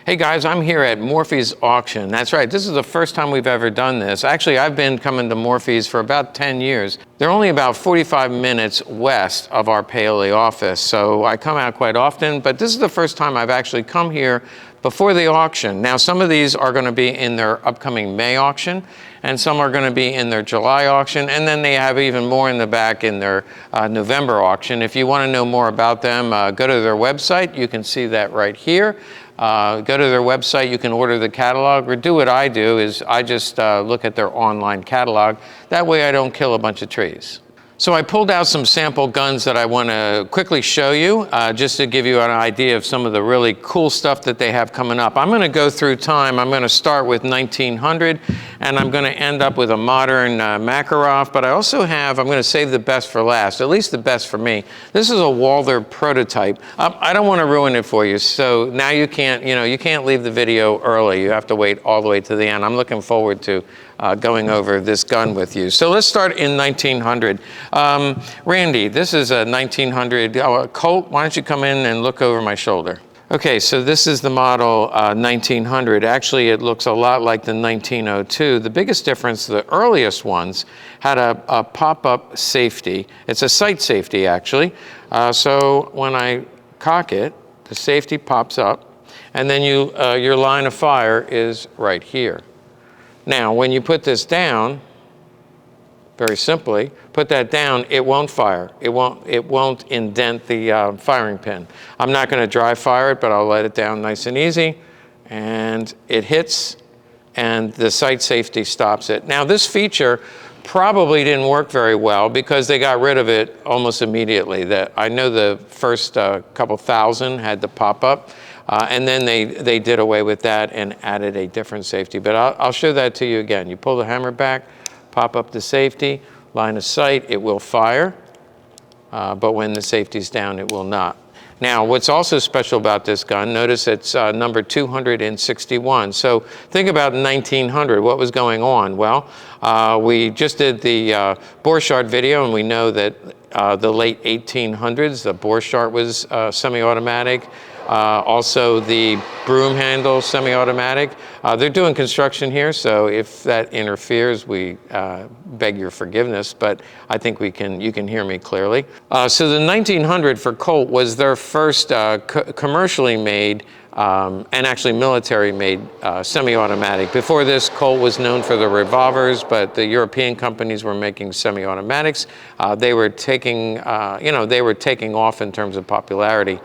Hey guys, I'm here at Morphy's Auction. That's right, this is the first time we've ever done this. Actually, I've been coming to Morphy's for about 10 years. They're only about 45 minutes west of our Paoli office, so I come out quite often, but this is the first time I've actually come here before the auction. Now, some of these are going to be in their upcoming May auction, and some are going to be in their July auction, and then they have even more in the back in their November auction. If you want to know more about them, go to their website. You can see that right here. Go to their website, you can order the catalog, or do what I do, is I just look at their online catalog. That way I don't kill a bunch of trees. So I pulled out some sample guns that I want to quickly show you, just to give you an idea of some of the really cool stuff that they have coming up. I'm going to go through time. I'm going to start with 1900, and I'm going to end up with a modern Makarov, but I also have, I'm going to save the best for last, at least the best for me. This is a Walther prototype. I don't want to ruin it for you, so now you can't, you can't leave the video early. You have to wait all the way to the end. I'm looking forward to going over this gun with you. So let's start in 1900. Randy, this is a 1900 Colt. Why don't you come in and look over my shoulder? Okay, so this is the model 1900. Actually, it looks a lot like the 1902. The biggest difference, the earliest ones had a pop-up safety. It's a sight safety, actually. So when I cock it, the safety pops up, and then your line of fire is right here. Now, when you put this down, very simply, put that down, it won't fire. It won't indent the firing pin. I'm not going to dry fire it, but I'll let it down nice and easy, and it hits, and the sight safety stops it. Now, this feature probably didn't work very well because they got rid of it almost immediately. I know the first couple thousand had the pop-up, and then they did away with that and added a different safety. But I'll show that to you again. You pull the hammer back, pop up the safety, line of sight, it will fire, but when the safety's down, it will not. Now, what's also special about this gun, notice it's number 261. So think about 1900, what was going on? Well, we just did the Borchardt video, and we know that the late 1800s, the Borchardt was semi-automatic. Also the broom handle semi-automatic. They're doing construction here, so if that interferes, we beg your forgiveness, but I think you can hear me clearly. So the 1900 for Colt was their first commercially made and actually military-made semi-automatic. Before this, Colt was known for the revolvers, but the European companies were making semi-automatics. They were taking, they were taking off in terms of popularity.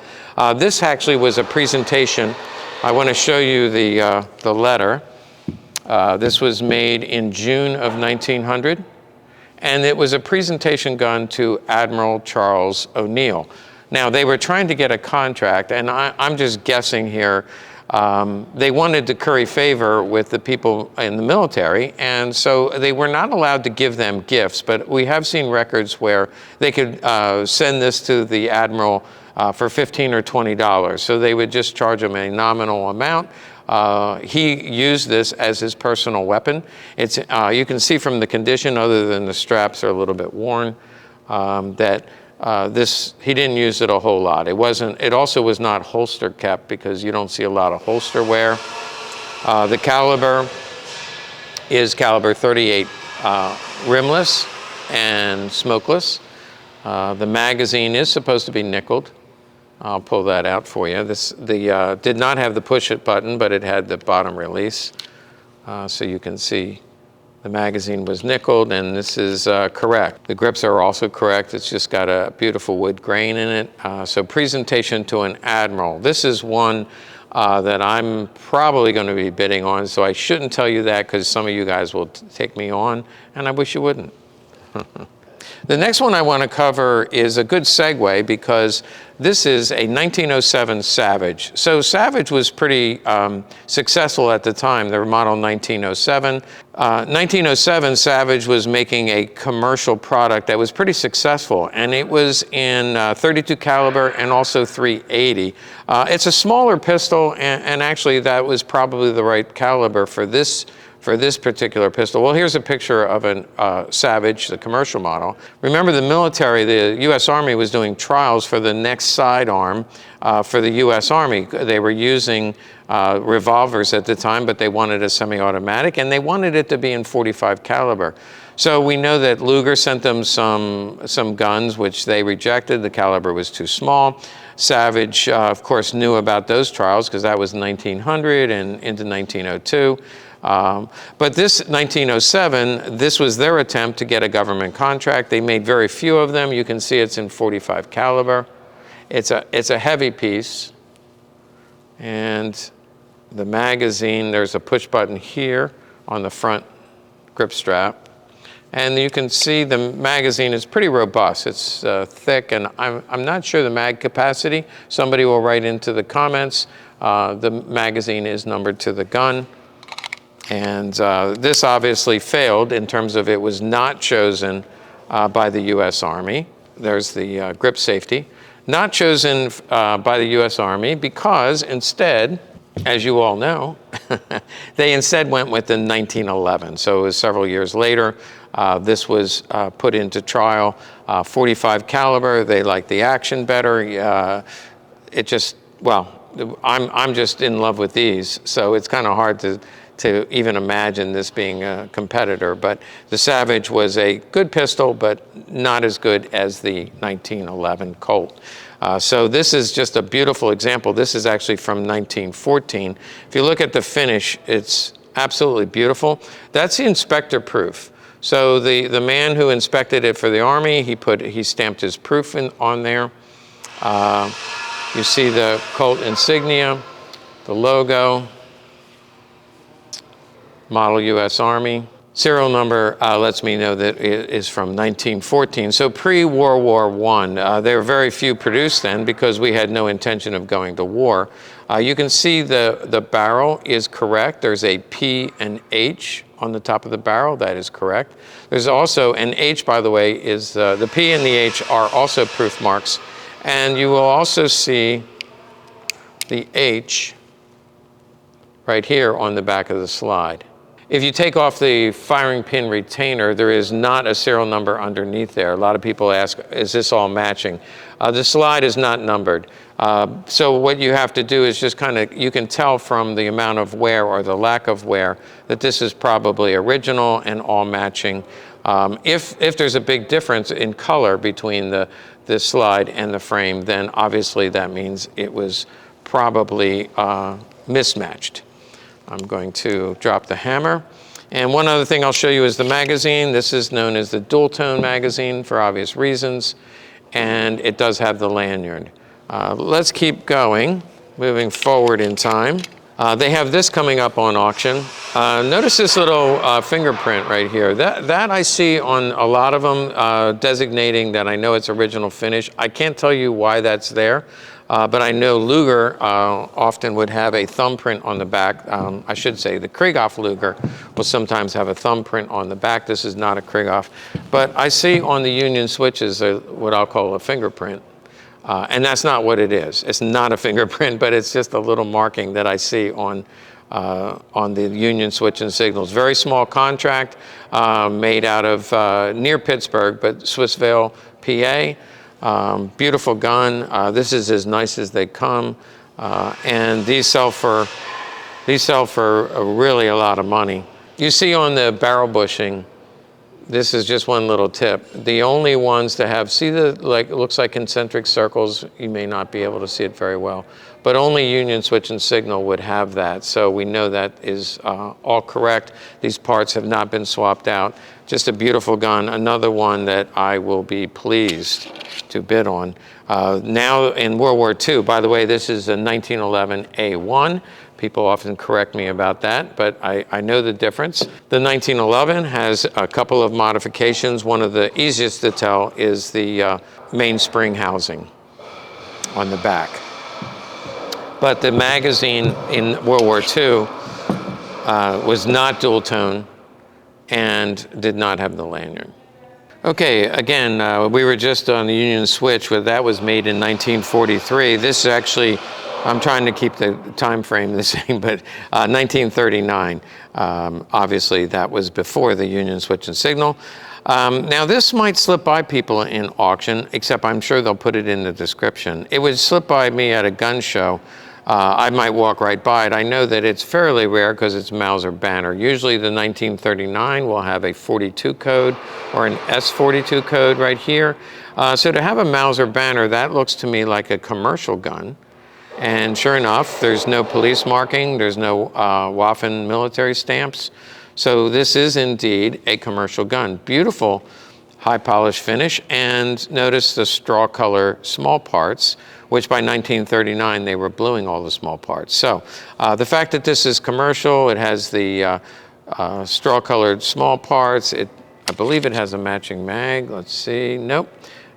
This actually was a presentation. I want to show you the letter. This was made in June of 1900, and it was a presentation gun to Admiral Charles O'Neill. Now, they were trying to get a contract, and I'm just guessing here. They wanted to curry favor with the people in the military, and so they were not allowed to give them gifts, but we have seen records where they could send this to the Admiral for $15 or $20. So they would just charge him a nominal amount. He used this as his personal weapon. It's, you can see from the condition, other than the straps are a little bit worn, that he didn't use it a whole lot. It also was not holster kept because you don't see a lot of holster wear. The caliber is caliber 38 rimless and smokeless. The magazine is supposed to be nickeled. I'll pull that out for you. Did not have the push-it button, but it had the bottom release. So you can see the magazine was nickeled, and this is correct. The grips are also correct. It's just got a beautiful wood grain in it. So presentation to an Admiral. This is one that I'm probably going to be bidding on, so I shouldn't tell you that because some of you guys will take me on, and I wish you wouldn't. The next one I want to cover is a good segue because this is a 1907 Savage. So Savage was pretty successful at the time. They were model 1907. 1907 Savage was making a commercial product that was pretty successful, and it was in 32 caliber and also 380. It's a smaller pistol, and actually that was probably the right caliber for this for this particular pistol? Well, here's a picture of a Savage, the commercial model. Remember, the military, the U.S. Army was doing trials for the next sidearm for the U.S. Army. They were using revolvers at the time, but they wanted a semi-automatic, and they wanted it to be in .45 caliber. So we know that Luger sent them some guns, which they rejected. The caliber was too small. Savage, of course, knew about those trials because that was 1900 and into 1902. But this 1907, this was their attempt to get a government contract. They made very few of them. You can see it's in .45 caliber. It's a heavy piece. And the magazine, there's a push button here on the front grip strap. And you can see the magazine is pretty robust. It's thick, and I'm not sure the mag capacity. Somebody will write into the comments. The magazine is numbered to the gun. And this obviously failed in terms of it was not chosen by the U.S. Army. There's the grip safety. Not chosen by the U.S. Army because instead, as you all know, they instead went with the 1911. So it was several years later. This was put into trial, .45 caliber. They liked the action better. It just, well, I'm just in love with these. So it's kind of hard to even imagine this being a competitor. But the Savage was a good pistol, but not as good as the 1911 Colt. So this is just a beautiful example. This is actually from 1914. If you look at the finish, it's absolutely beautiful. That's the inspector proof. So the man who inspected it for the Army, he stamped his proof on there. You see the Colt insignia, the logo, model U.S. Army. Serial number lets me know that it is from 1914. So pre-World War I, there were very few produced then because we had no intention of going to war. You can see the barrel is correct. There's a P and H on the top of the barrel. That is correct. There's also an H, by the way, is the P and the H are also proof marks. And you will also see the H right here on the back of the slide. If you take off the firing pin retainer, there is not a serial number underneath there. A lot of people ask, is this all matching? The slide is not numbered. So what you have to do is just kind of, you can tell from the amount of wear or the lack of wear that this is probably original and all matching. If there's a big difference in color between the slide and the frame, then obviously that means it was probably mismatched. I'm going to drop the hammer. And one other thing I'll show you is the magazine. This is known as the dual tone magazine for obvious reasons. And it does have the lanyard. Let's keep going, moving forward in time. They have this coming up on auction. Notice this little fingerprint right here. That I see on a lot of them, designating that I know it's original finish. I can't tell you why that's there. But I know Luger often would have a thumbprint on the back. I should say the Krieghoff Luger will sometimes have a thumbprint on the back. This is not a Krieghoff. But I see on the Union switches what I'll call a fingerprint. And that's not what it is. It's not a fingerprint, but it's just a little marking that I see on the Union switch and signals. Very small contract made out of near Pittsburgh, but Swissvale, PA. Beautiful gun. This is as nice as they come, and these sell for really a lot of money. You see on the barrel bushing, this is just one little tip. The only ones to have, see the, like, it looks like concentric circles. You may not be able to see it very well, but only Union switch and signal would have that. So we know that is all correct. These parts have not been swapped out. Just a beautiful gun. Another one that I will be pleased to bid on. Now in World War II, by the way, this is a 1911 A1. People often correct me about that, but I know the difference. The 1911 has a couple of modifications. One of the easiest to tell is the mainspring housing on the back. But the magazine in World War II was not dual tone and did not have the lanyard. Okay, again, we were just on the Union switch, where that was made in 1943. This actually I'm trying to keep the time frame the same, but 1939. Obviously, that was before the Union Switch and Signal. Now, this might slip by people in auction, except I'm sure they'll put it in the description. It would slip by me at a gun show. I might walk right by it. I know that it's fairly rare because it's Mauser banner. Usually the 1939 will have a 42 code or an S42 code right here. So to have a Mauser banner, that looks to me like a commercial gun. And sure enough, there's no police marking, there's no Waffen military stamps. So this is indeed a commercial gun. Beautiful high polish finish, and notice the straw color small parts, which by 1939 they were bluing all the small parts. So the fact that this is commercial, it has the straw colored small parts, I believe it has a matching mag. Let's see, nope.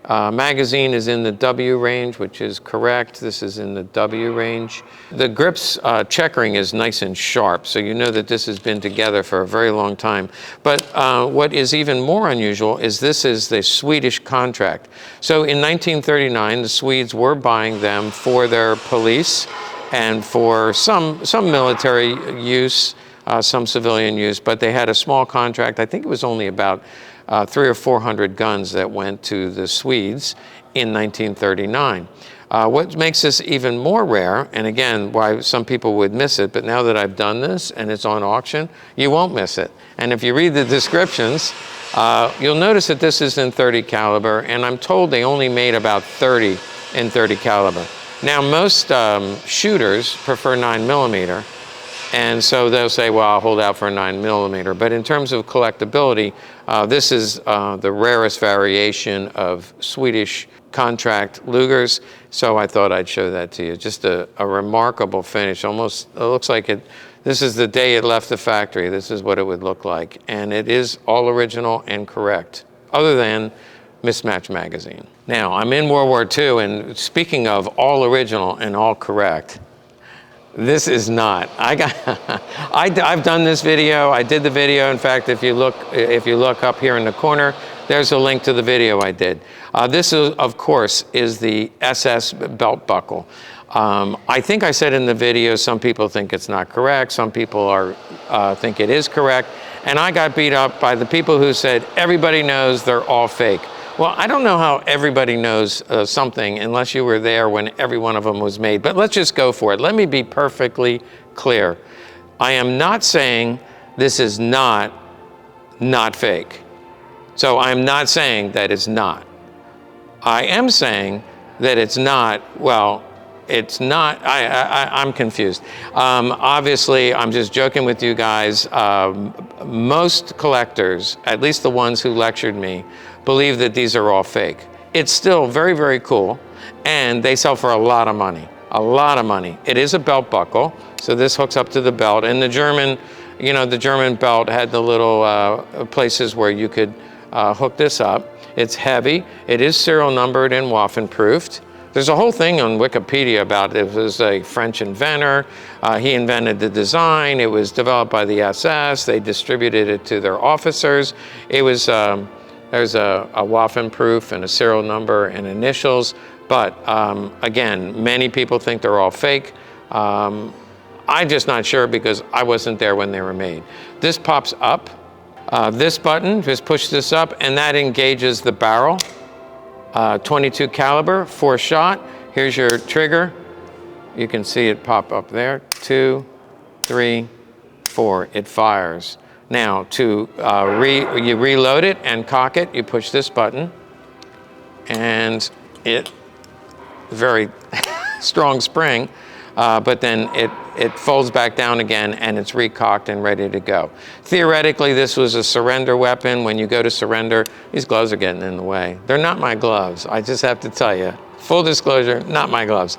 Magazine is in the W range, which is correct. This is in the W range. The grips checkering is nice and sharp, so you know that this has been together for a very long time. But what is even more unusual is this is the Swedish contract. So in 1939, the Swedes were buying them for their police and for some military use, some civilian use, but they had a small contract. I think it was only about 300 or 400 guns that went to the Swedes in 1939. What makes this even more rare, and again, why some people would miss it, but now that I've done this and it's on auction, you won't miss it. And if you read the descriptions, you'll notice that this is in 30 caliber, and I'm told they only made about 30 in 30 caliber. Now, most shooters prefer 9mm. And so they'll say, well, I'll hold out for a 9mm. But in terms of collectability, this is the rarest variation of Swedish contract Lugers. So I thought I'd show that to you. Just a remarkable finish. Almost, it looks like this is the day it left the factory. This is what it would look like. And it is all original and correct, other than mismatched magazine. Now, I'm in World War II, and speaking of all original and all correct, this is not. I've done this video. I did the video. In fact, if you look up here in the corner, there's a link to the video I did. This is, of course, is the SS belt buckle. I think I said in the video, some people think it's not correct. Some people think it is correct. And I got beat up by the people who said, everybody knows they're all fake. Well, I don't know how everybody knows something unless you were there when every one of them was made, but let's just go for it. Let me be perfectly clear. I am not saying this is not fake. So I'm not saying that it's not. I am saying that it's not, well, it's not, I'm confused. Obviously, I'm just joking with you guys. Most collectors, at least the ones who lectured me, believe that these are all fake. It's still very, very cool, and they sell for a lot of money, a lot of money. It is a belt buckle, so this hooks up to the belt, and the German, you know, the German belt had the little places where you could hook this up. It's heavy, it is serial numbered and Waffen proofed. There's a whole thing on Wikipedia about it. It was a French inventor. He invented the design. It was developed by the SS. They distributed it to their officers. It was, there's a Waffen proof and a serial number and initials. But again, many people think they're all fake. I'm just not sure because I wasn't there when they were made. This pops up. This button, just push this up, and that engages the barrel. 22 caliber, 4-shot. Here's your trigger. You can see it pop up there. 2, 3, 4. It fires. Now, to you reload it and cock it, you push this button, and it, very strong spring, but then it folds back down again and it's recocked and ready to go. Theoretically, this was a surrender weapon. When you go to surrender, these gloves are getting in the way. They're not my gloves, I just have to tell you. Full disclosure, not my gloves.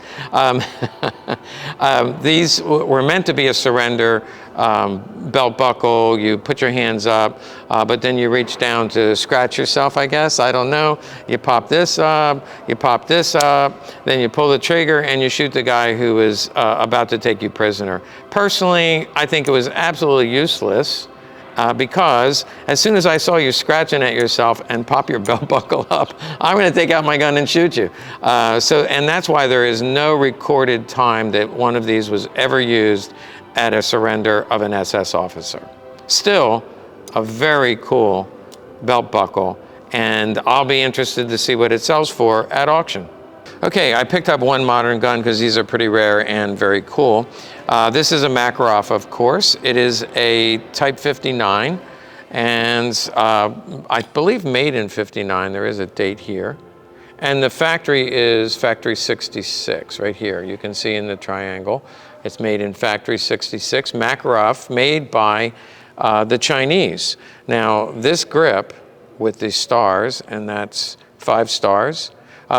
These were meant to be a surrender belt buckle. You put your hands up, but then you reach down to scratch yourself, I guess. I don't know. You pop this up, you pop this up, then you pull the trigger and you shoot the guy who is about to take you prisoner. Personally, I think it was absolutely useless. because as soon as I saw you scratching at yourself and pop your belt buckle up, I'm going to take out my gun and shoot you. And that's why there is no recorded time that one of these was ever used at a surrender of an SS officer. Still, a very cool belt buckle, and I'll be interested to see what it sells for at auction. Okay, I picked up one modern gun because these are pretty rare and very cool. This is a Makarov, of course. It is a Type 59, and I believe made in 59. There is a date here. And the factory is factory 66, right here. You can see in the triangle. It's made in factory 66. Makarov, made by the Chinese. Now, this grip with the stars, and that's 5 stars,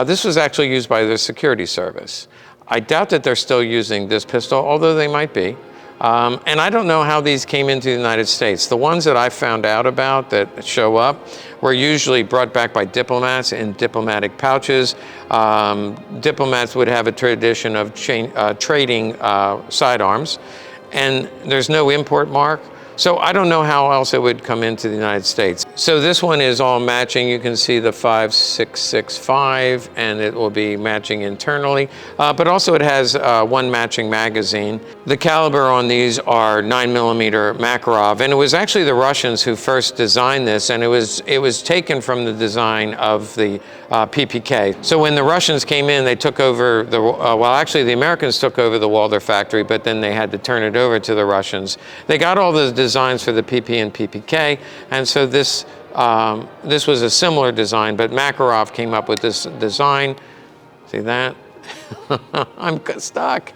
this was actually used by the security service. I doubt that they're still using this pistol, although they might be. And I don't know how these came into the United States. The ones that I found out about that show up were usually brought back by diplomats in diplomatic pouches. Diplomats would have a tradition of trading sidearms, and there's no import mark. So I don't know how else it would come into the United States. So this one is all matching. You can see the 5665, and it will be matching internally. But also it has one matching magazine. The caliber on these are 9mm Makarov, and it was actually the Russians who first designed this, and it was taken from the design of the PPK. So when the Russians came in, they took over the, well, actually the Americans took over the Walther factory, but then they had to turn it over to the Russians. They got all the designs for the PP and PPK, and so this was a similar design, but Makarov came up with this design. See that? I'm stuck.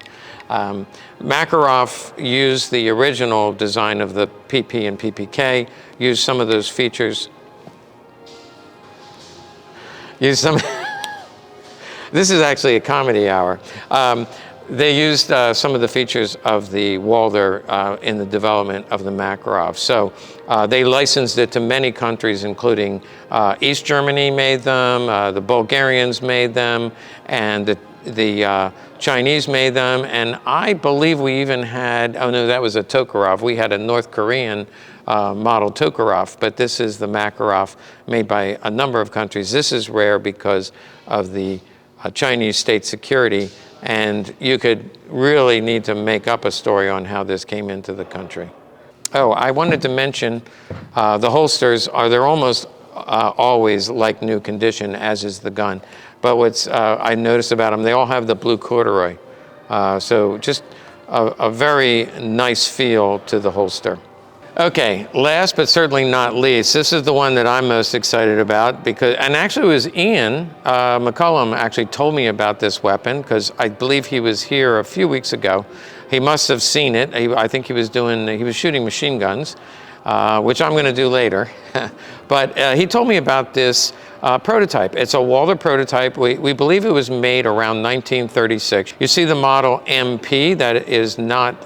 Makarov used the original design of the PP and PPK, used some of those features. Used some. This is actually a comedy hour. They used some of the features of the Walther in the development of the Makarov. So they licensed it to many countries, including East Germany made them, the Bulgarians made them, and the Chinese made them. And I believe we even had, oh no, that was a Tokarov. We had a North Korean model Tokarov, but this is the Makarov made by a number of countries. This is rare because of the Chinese state security, and you could really need to make up a story on how this came into the country. Oh, I wanted to mention the holsters they're almost always like new condition, as is the gun. But what's I noticed about them, they all have the blue corduroy. So just a very nice feel to the holster. Okay, last but certainly not least, this is the one that I'm most excited about because, and actually it was Ian McCullum actually told me about this weapon because I believe he was here a few weeks ago. He must have seen it. I think he was shooting machine guns, which I'm going to do later. But he told me about this prototype. It's a Walther prototype. We believe it was made around 1936. You see the model MP, that is not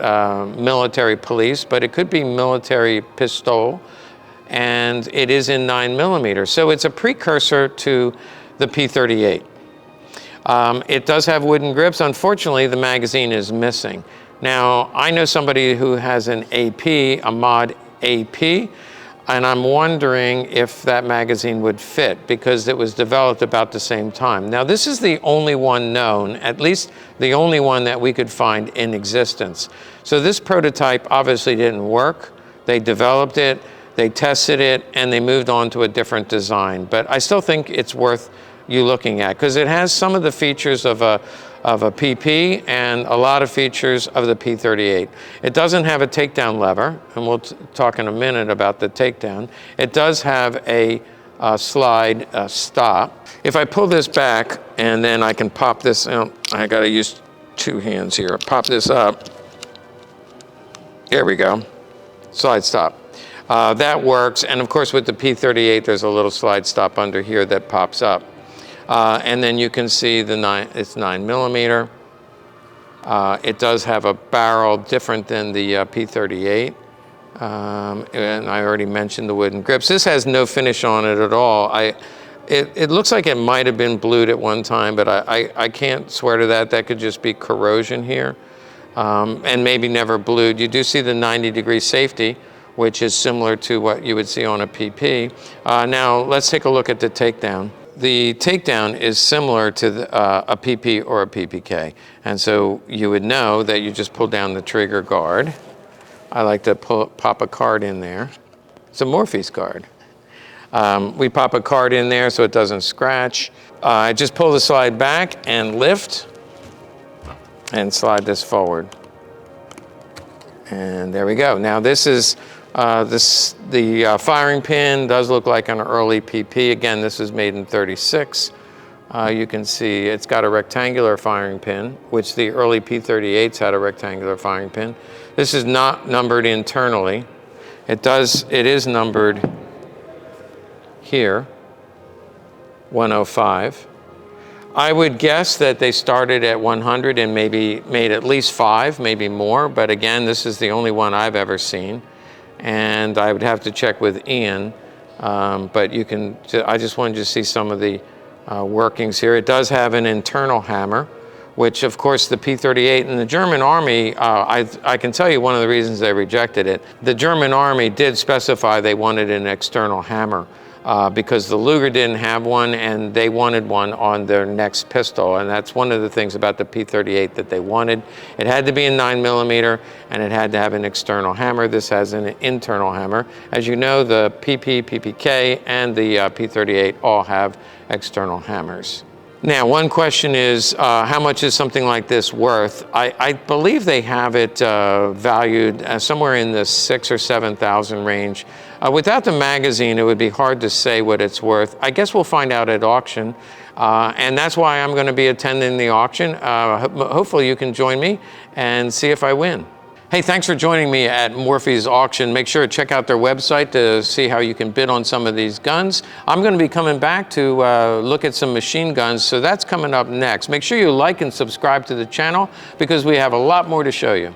military police, but it could be military pistol, and it is in 9mm. So it's a precursor to the P38. It does have wooden grips. Unfortunately, the magazine is missing. Now, I know somebody who has an AP, a mod AP, and I'm wondering if that magazine would fit because it was developed about the same time. Now, this is the only one known, at least the only one that we could find in existence. So this prototype obviously didn't work. They developed it, they tested it, and they moved on to a different design. But I still think it's worth you looking at because it has some of the features of a PP and a lot of features of the P38. It doesn't have a takedown lever, and we'll talk in a minute about the takedown. It does have a slide stop. If I pull this back and then I can pop this out, I gotta use 2 hands here. Pop this up. There we go. Slide stop. That works, and of course with the P38 there's a little slide stop under here that pops up. And then you can see it's 9mm. It does have a barrel different than the P38. And I already mentioned the wooden grips. This has no finish on it at all. It looks like it might have been blued at one time, but I can't swear to that. That could just be corrosion here. And maybe never blued. You do see the 90-degree safety, which is similar to what you would see on a PP. Now let's take a look at the takedown. The takedown is similar to a PP or a PPK. And so you would know that you just pull down the trigger guard. I like to pop a card in there. It's a Morphy's card. We pop a card in there so it doesn't scratch. I just pull the slide back and lift and slide this forward. And there we go. Now this is the firing pin does look like an early PP. Again, this was made in '36. You can see it's got a rectangular firing pin, which the early P38s had a rectangular firing pin. This is not numbered internally. It is numbered here, 105. I would guess that they started at 100 and maybe made at least 5, maybe more, but again, this is the only one I've ever seen. And I would have to check with Ian, but I just wanted you to see some of the workings here. It does have an internal hammer, which of course the P38 and the German Army, I can tell you one of the reasons they rejected it. The German Army did specify they wanted an external hammer. Because the Luger didn't have one and they wanted one on their next pistol. And that's one of the things about the P38 that they wanted. It had to be a 9mm and it had to have an external hammer. This has an internal hammer. As you know, the PP, PPK, and the P38 all have external hammers. Now, one question is, how much is something like this worth? I believe they have it valued somewhere in the 6,000 or 7,000 range. Without the magazine, it would be hard to say what it's worth. I guess we'll find out at auction, and that's why I'm going to be attending the auction. Hopefully you can join me and see if I win. Hey, thanks for joining me at Morphy's auction. Make sure to check out their website to see how you can bid on some of these guns. I'm going to be coming back to look at some machine guns, so that's coming up next. Make sure you like and subscribe to the channel because we have a lot more to show you.